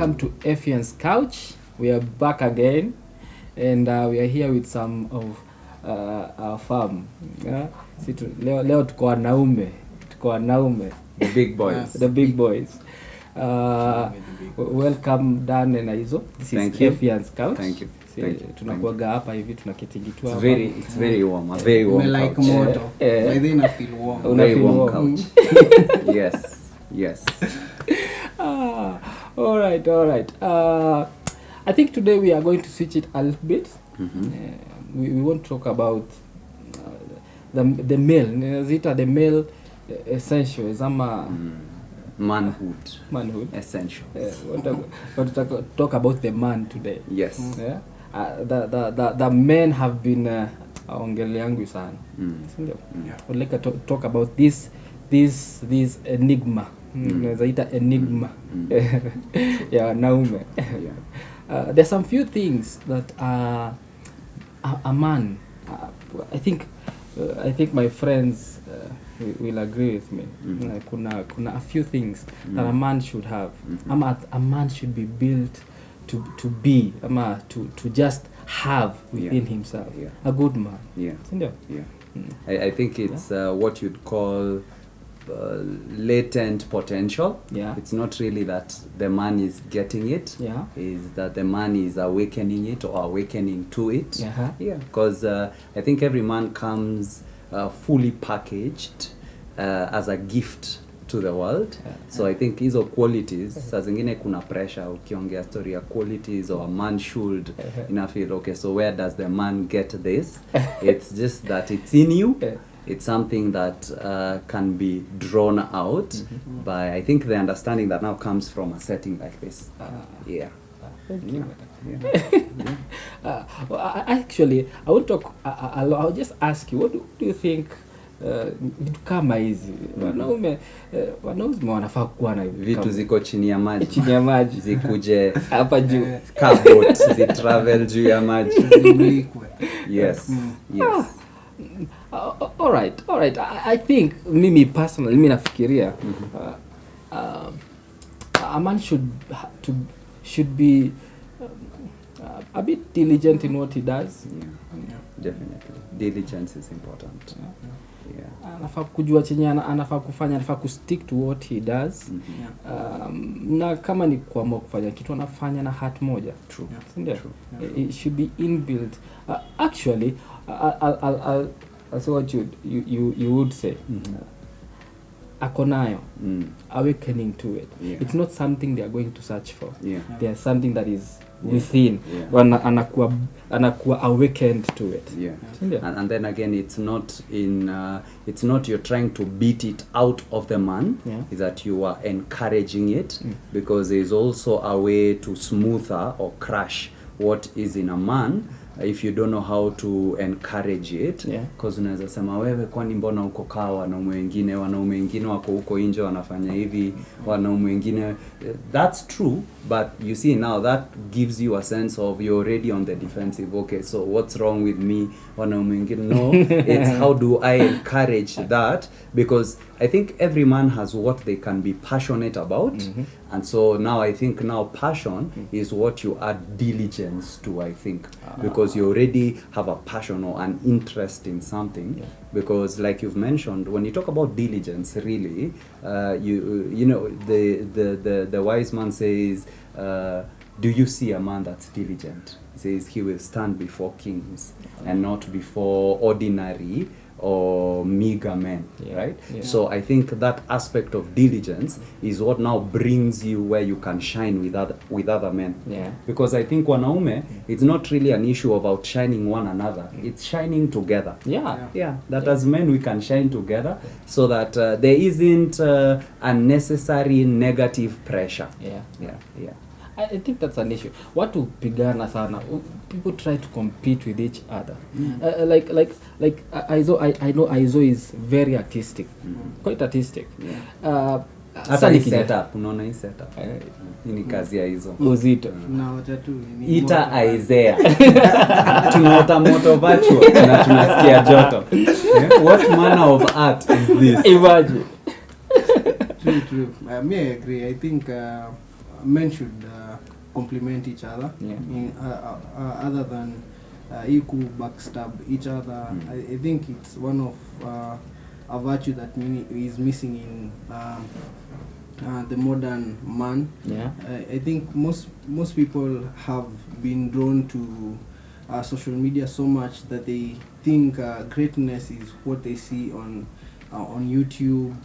welcome to Ephianne's couch. We are back again, and we are here with some of our farm. Yeah? Leo tuko wanaume. The big boys. The big boys. Welcome Dan and Aizo. This is Ephianne's couch. Thank you. Tunakuaga hapa hivi tunakitingitua hapa. It's very warm. A very warm like couch. moto. By then I feel warm. Very warm couch. Yes. All right. I think today we are going to switch it a little bit. We won't talk about the male. The male essentials. Manhood. Essentials. We want to talk about the man today. Yes. Yeah? The men have been ongele yangu sana. We'd like to talk about this enigma. Nazaita enigma. Yeah, naume. There's some few things that a man, I think my friends will agree with me. Kuna a few things that a man should have. A man should be built to be, to just have within himself. A good man. I think it's what you'd call latent potential. It's not really that the man is getting it. Is that the man is awakening it or awakening to it. Because I think every man comes fully packaged as a gift to the world. So I think hizo qualities, saa zingine kuna pressure ukiongea story ya qualities or a man should, ina feel okay, so where does the man get this? It's just that it's in you. It's something that can be drawn out by, I think, the understanding that now comes from a setting like this. Actually, I will talk. I'll just ask you, what do you think? Vitu kama hizi wanaume wanafaa kuwa na vitu ziko chini ya maji zikuje hapa juu boat zi travel juu ya maji. Yes. All right. I think mimi personally, mimi nafikiria a man should be a bit diligent in what he does. Definitely. Diligence is important. Anafaa kujua chenye anafaa kufanya, anafaa kustick to what he does. Na kama ni kuamua kufanya kitu anafanya na heart moja. True. It should be inbuilt. Actually, I'll say what you would say. Akonayo, awakening to it. It's not something they are going to search for. There's something that is within. Anakuwa awakened to it. And then again, it's not you're trying to beat it out of the man. Is that you are encouraging it, because there's also a way to smoother or crush what is in a man if you don't know how to encourage it. Because unaweza sema wewe, kwani mbona uko kaa wanaume wengine wako huko nje wanafanya hivi, wanaume wengine. That's true, but you see now that gives you a sense of you're already on the defensive. Okay, so what's wrong with me? Wanaume wengine. No, it's how do I encourage that? Because I think every man has what they can be passionate about. And so now I think passion is what you add diligence to, I think. Because you already have a passion or an interest in something. Because like you've mentioned, when you talk about diligence, really, you know, the wise man says, do you see a man that's diligent? He says he will stand before kings and not before ordinary or meager men, right? So I think that aspect of diligence is what now brings you where you can shine with other men. Because I think wanaume, it's not really an issue of outshining one another. It's shining together. That as men we can shine together, so that there isn't unnecessary negative pressure. I think that's an issue. Watu pigana sana. People try to compete with each other. Like Aizo, I know Aizo is very artistic. Quite artistic. Hata hii setup, unaona hii setup. Ni kazi ya hizo. Muzito. Tunaota tu Ita Isaiah. Tunaota moto virtual na tunasikia joto. What manner of art is this? Imagine. True. I agree. I think men should complement each other. Other than equal backstab each other. I think it's one of a virtue that is missing in the modern man. I think most people have been drawn to social media so much that they think greatness is what they see on YouTube,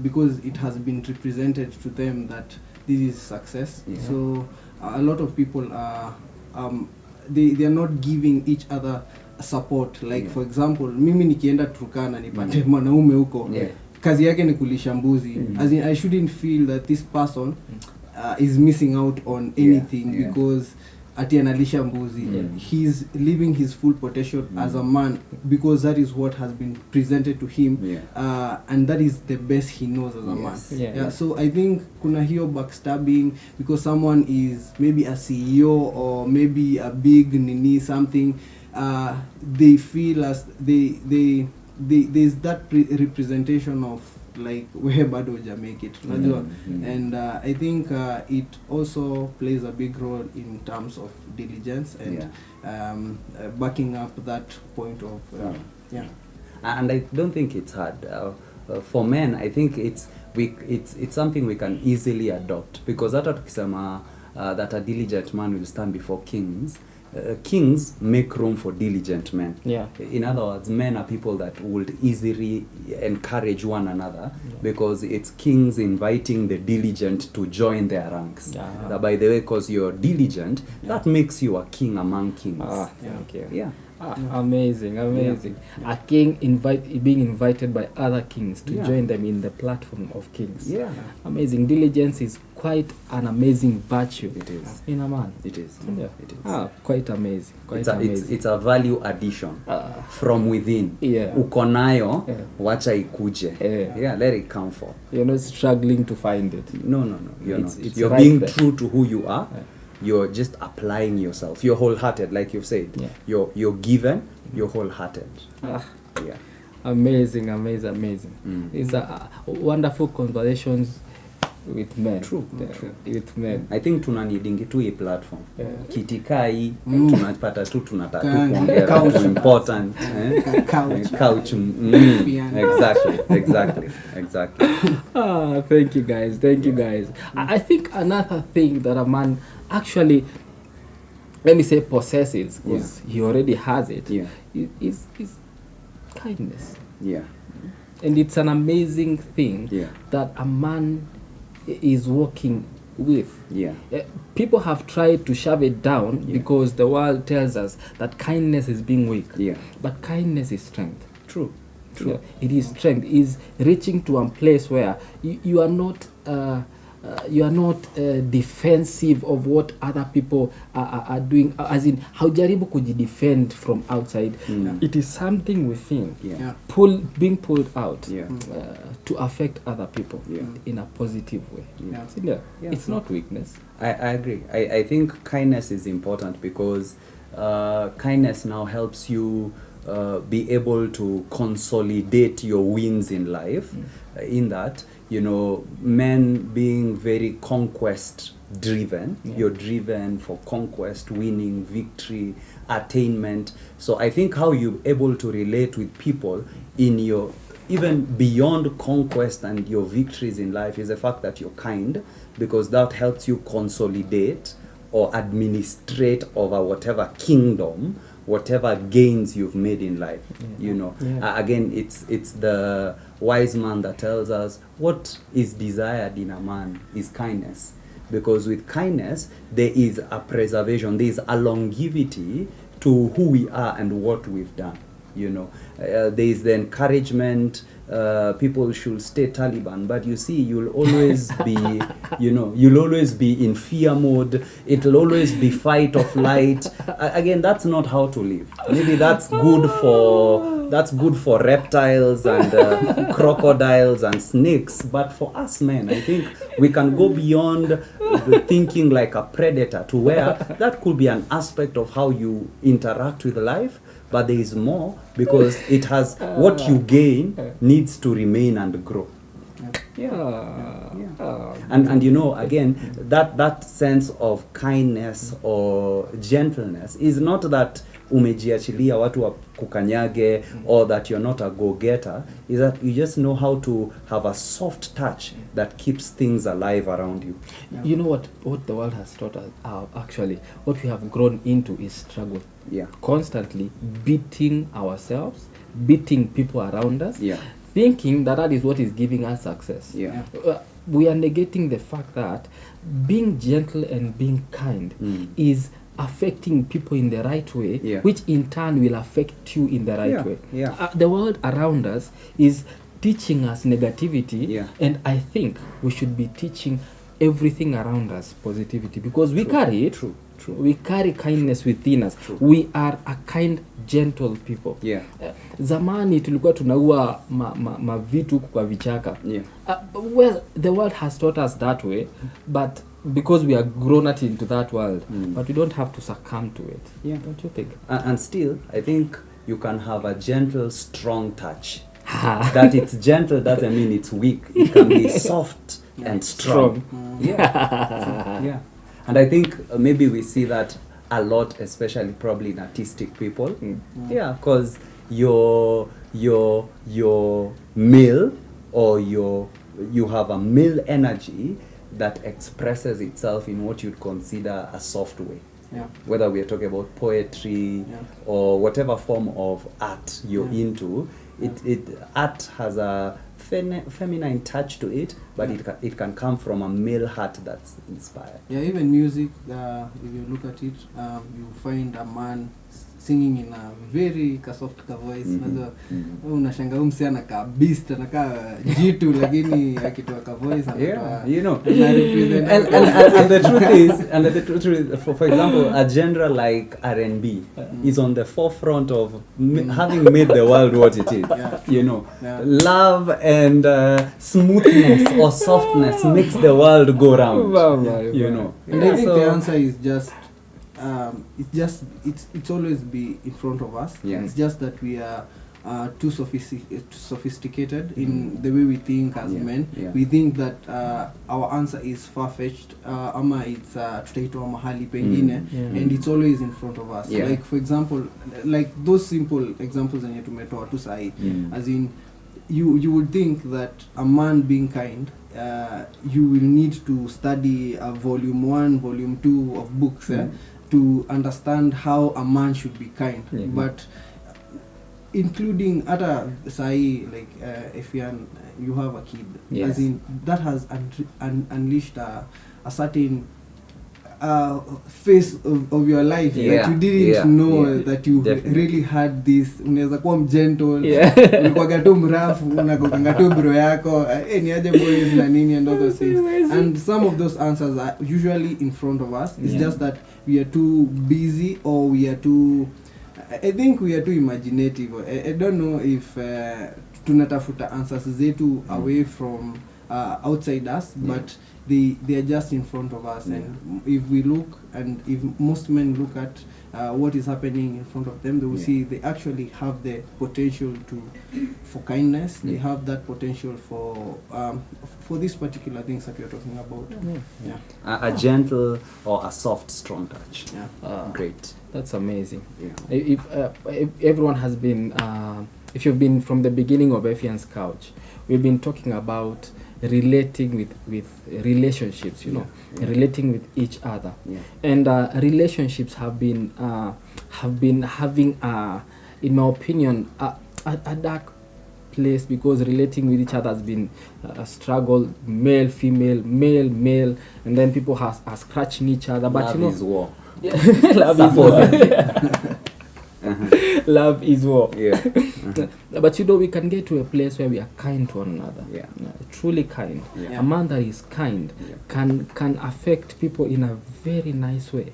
because it has been represented to them that this is success. So a lot of people are they are not giving each other support. Like for example, mimi nikienda Turkana nipate mwanaume huko, kazi yake ni kulisha mbuzi. As in, I shouldn't feel that this person is missing out on anything because ati analisha mbuzi. He's living his full potential as a man because that is what has been presented to him, and that is the best he knows as a man. So I think kuna hiyo backstabbing because someone is maybe a CEO or maybe a big nini something, they feel as there's that representation of like wewe bado huja make it, unajua. And I think it also plays a big role in terms of diligence and backing up that point of and I don't think it's hard for men. I think it's something we can easily adopt, because hata tukisema that a diligent man will stand before kings, kings make room for diligent men. In other words, men are people that would easily encourage one another, because it's kings inviting the diligent to join their ranks. That, by the way, because you're diligent, that makes you a king among kings. Amazing. A king being invited by other kings to join them in the platform of kings. Amazing. Diligence is quite an amazing virtue. It is. In a man. It is. It is. Quite amazing. It's a value addition from within. Uko nayo, wacha ikuje. Let it come forth. You're not struggling to find it. No. You're not. You're right being true to who you are. You're just applying yourself. You're wholehearted, like you've said. You're given. You're wholehearted. Amazing. It's a wonderful conversations with men. True. With men. I think tunanidingi tu hii platform. Kitikai tunapata tu tunataka kuongea vitu important. Couch. Exactly. Thank you guys. I think another thing that a man actually, let me say, possesses, because he already has it, is kindness. And it's an amazing thing that a man is working with. People have tried to shove it down because the world tells us that kindness is being weak. But kindness is strength. True. It is strength. It is reaching to a place where you are not defensive of what other people are doing, as in haujaribu kujidefend from outside. It is something within, being pulled out to affect other people in a positive way. It's not weakness. I agree. I think kindness is important, because kindness now helps you be able to consolidate your wins in life, in that, you know, men being very conquest driven, you're driven for conquest, winning, victory, attainment. So I think how you're able to relate with people in your, even beyond conquest and your victories in life, is the fact that you're kind, because that helps you consolidate or administrate over whatever kingdom, whatever gains you've made in life. You know, again, it's the wise man that tells us what is desired in a man is kindness, because with kindness there is a preservation, there is a longevity to who we are and what we've done. You know, there is the encouragement, people should stay Taliban, but you see, you'll always be, you know, you'll always be in fear mode. It'll always be fight or flight. Again, that's not how to live. Maybe that's good for reptiles and crocodiles and snakes, but for us men, I think we can go beyond the thinking like a predator to where that could be an aspect of how you interact with life. But there is more, because it has what you gain needs to remain and grow. And you know, again, that sense of kindness or gentleness is not that umejiachilia watu wa kukanyage or that you're not a go-getter, is that you just know how to have a soft touch that keeps things alive around you. You know what the world has taught us, actually, what we have grown into is struggle. Constantly beating ourselves, beating people around us, thinking that is what is giving us success. We are negating the fact that being gentle and being kind is affecting people in the right way, which in turn will affect you in the right way. The world around us is teaching us negativity, and I think we should be teaching everything around us positivity, because we carry it. We carry kindness within us. We are a kind, gentle people. Zamani tulikuwa tunaua mavitu kwa vichaka. Well, the world has taught us that way, but because we are grown up into that world, but we don't have to succumb to it. Don't you think? And still, I think you can have a gentle, strong touch. That it's gentle doesn't mean it's weak. It can be soft and strong. And I think maybe we see that a lot, especially probably in artistic people. Because your male, or you have a male energy that expresses itself in what you'd consider a soft way. Whether we are talking about poetry or whatever form of art you're into, art has a feminine touch to it, but it can come from a male heart that's inspired. Even music, if you look at it, you find a man singing in a very soft voice. Unashanga umse anaka beast, anaka jitu, lakini akitoa ka voice anatoa. You know. And the truth is, for example, a genre like R&B is on the forefront of having made the world what it is. You know, love and smoothness or softness makes the world go round. You know. And I think the answer is just it's always be in front of us. It's just that we are too sophisticated in the way we think as men. We think that our answer is far-fetched, ama it's tutaitoa mahali pengine, and it's always in front of us. Like for example, like those simple examples zenye tumetoa tu sahi, as in you would think that a man being kind, you will need to study volume 1, volume 2 of books to understand how a man should be kind. But including other sai, like Ephianne, you have a kid, as in that has unleashed a certain phase of your life that you didn't know that you really had this. Unaweza kuwa mgentle, ulikuwa tu mrafu, unakokanga tu bro yako, ni aje boys na nini and all those things. And some of those answers are usually in front of us. It's just that we are too busy, or we are too, I think we are too imaginative. I don't know if tunatafuta answers zetu away from outside us, but they are just in front of us. And if we look, and if most men look at what is happening in front of them, they will see they actually have the potential for kindness. They have that potential for these particular things that we are talking about. A gentle or a soft, strong touch. Great. That's amazing. If everyone has been, if you've been from the beginning of Ephianne's Couch, we've been talking about relating with relationships, you know, relating with each other, and relationships have been having, in my opinion, a dark place, because relating with each other has been a struggle, male, female, male, and then people are scratching each other. But love is war. Love is war. Love is war. But you know, we can get to a place where we are kind to one another. Truly kind. A man that is kind can affect people in a very nice way.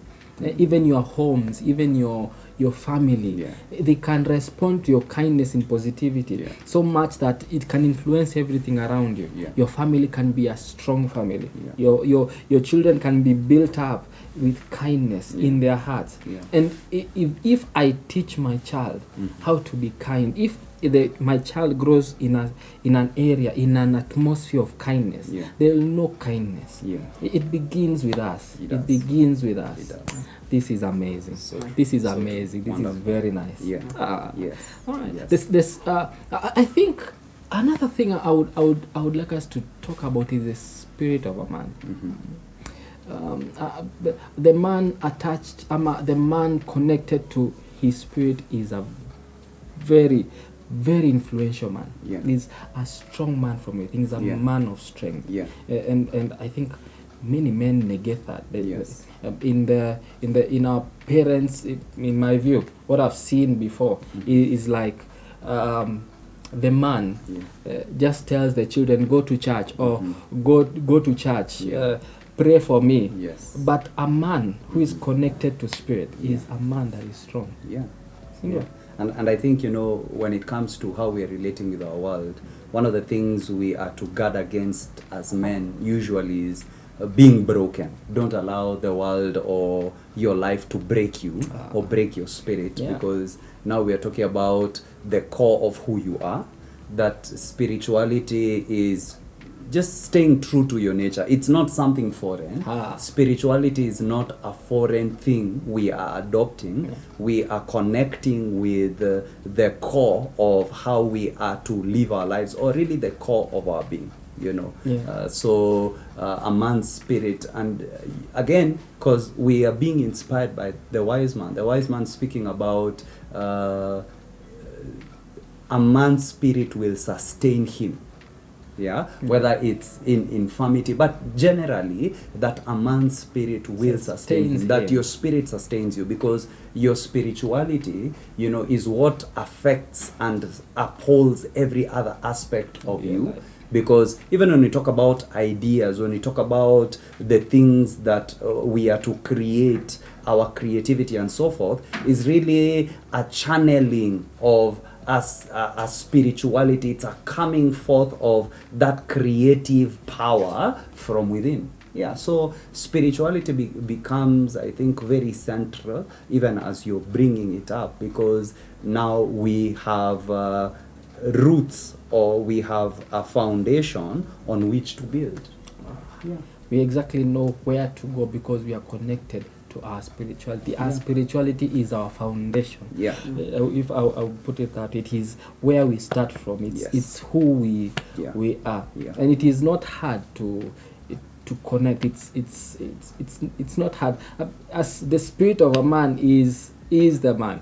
Even your homes, even your family, they can respond to your kindness in positivity so much that it can influence everything around you. Your family can be a strong family. Your children can be built up with kindness in their hearts. And if I teach my child how to be kind, if my child grows in an area, in an atmosphere of kindness, there will know kindness. It begins with us. It begins with us. This is amazing. This is amazing. This is very nice. All right. Yes. I think another thing I would like us to talk about is the spirit of a man. The man attached, the man connected to his spirit is a very, very influential man. He's a strong man from within. He's a man of strength. And I think many men negate that. In our parents, in my view, what I've seen before is like the man just tells the children, go to church, or go to church, pray for me. But a man who is connected to spirit is a man that is strong. And I think, when it comes to how we are relating with our world, one of the things we are to guard against as men usually is being broken. Don't allow the world or your life to break you or break your spirit, because now we are talking about the core of who you are. That spirituality is just staying true to your nature. It's not something foreign. Spirituality is not a foreign thing we are adopting. We are connecting with the core of how we are to live our lives, or really the core of our being. So a man's spirit, and again, because we are being inspired by the wise man speaking about a man's spirit will sustain him, whether it's in infirmity, but generally that a man's spirit will sustain him, that your spirit sustains you, because your spirituality, is what affects and upholds every other aspect of you. Because even when we talk about ideas, when we talk about the things that we are to create, our creativity and so forth, is really a channeling of a spirituality. It's a coming forth of that creative power from within. So spirituality becomes, I think, very central, even as you're bringing it up, because now we have roots, or we have a foundation on which to build. We exactly know where to go because we are connected to our spirituality. Our spirituality is our foundation. If I'll put it that, it is where we start from. It's who we are, and it is not hard to connect. It's not hard. As the spirit of a man is the man.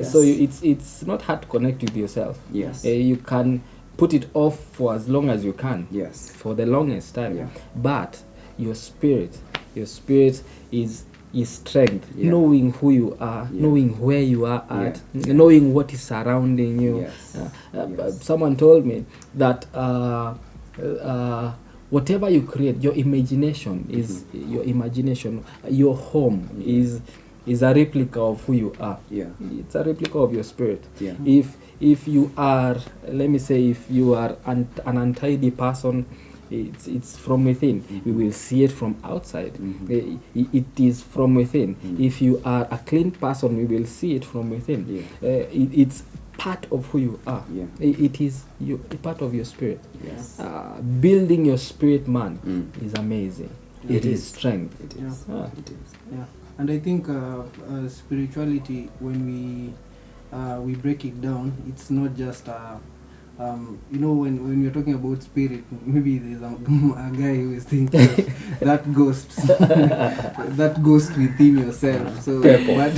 So it's not hard to connect with yourself. You can put it off for as long as you can. For the longest time. But your spirit is strength. Knowing who you are, knowing where you are at, knowing what is surrounding you. Someone told me that whatever you create, your imagination is your home is a replica of who you are. It's a replica of your spirit. If you are, let me say, if you are an untidy person, it's from within. We will see it from outside. It is from within. If you are a clean person, we will see it from within. It's part of who you are. It is part of your spirit. Building your spirit, man, is amazing. It is strength. It is. And I think spirituality, when we break it down, it's not just when you're talking about spirit, maybe there's a guy who is thinking that ghost within yourself. So but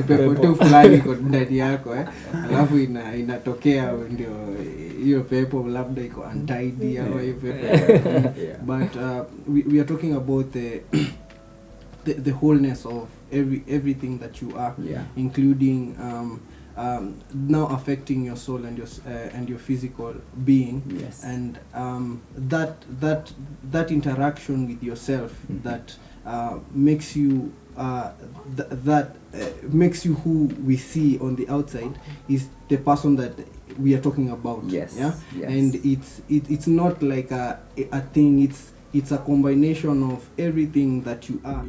pepo tu fulani iko ndani yako alafu inatokea ndio hiyo pepo labda iko untidy au hiyo pepo. But we are talking about the wholeness of everything that you are, including now affecting your soul and your physical being, and that interaction with yourself that makes you makes you who we see on the outside is the person that we are talking about. And it's not like a thing. It's a combination of everything that you are.